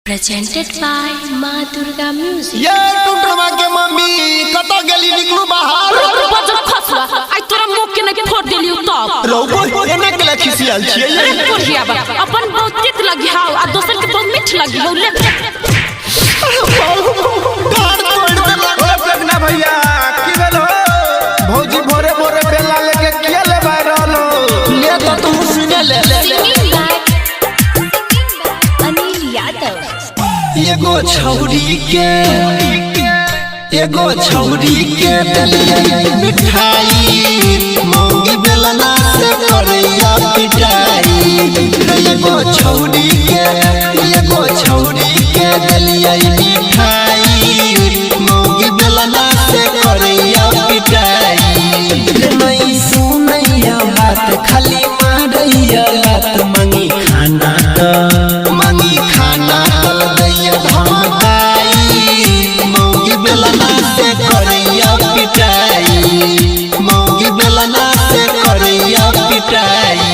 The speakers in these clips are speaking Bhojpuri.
Presented by माँ दुर्गा म्यूजिक। ये टुटवा के मम्मी कतो गेली निकलू बाहर बजर खसवा आई तोरा मुंह के न फोड़ देलियो तब रौबो एने के ला खिसियाल छिए अरे कोरिया बा अपन बहुत तीत लगी हाउ आ दोसर के बहुत मीठ लगी हाउ ले ना भैया की भेल हो भौजी भोरे भोरे बेला लेके किया ले बाहर ले तो तू सुने ले अनिल यादव। एगो छौरी के दलिया मिठाई मौगी बेलना से करैया पिटाई एगो छौरी के दलिया मिठाई मौगी बेलना से करैया पिटाई नहीं सुनैया बात खाली मारैया लात मांगी खाना दैया धमकाई मौगी बेलना से करैया पिटाई मौगी बेलना से करैया पिटाई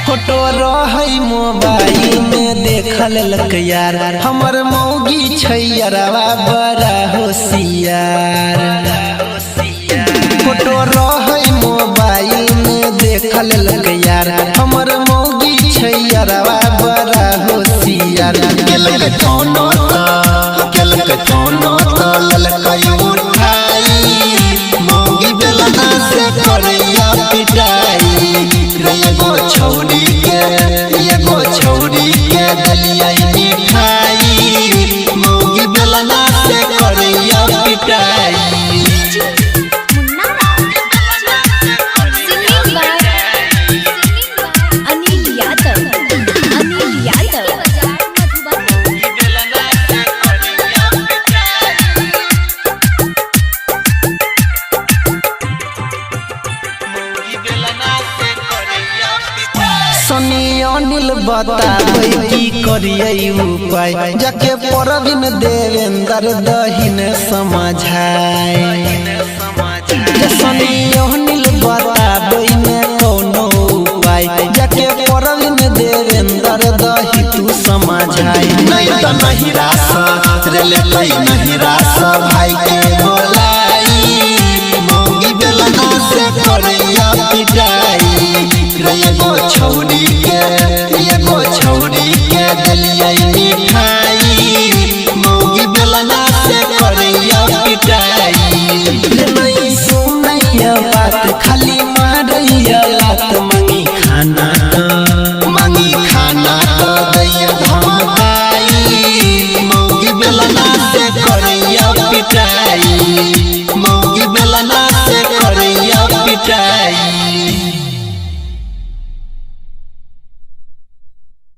फोटो रही मोबाइल में देखल लक यार हमर मौगी छैयरवा बड़ा होशियार फोटो रही मोबाइल में देखल लक यार हमर मौगी छैयरवा बड़ा होशियार केलक कोनो तो ललकई उठाई मौगी बेलना से करैया पिटाई एगो छौरी के दलिया मिठाई मौगी बेलना से करैया पिटाई अनिल यादव। सनी अनिल बताबै की करियै उपाय जाके परवीन देवेंद्र दहिन समझाए सनी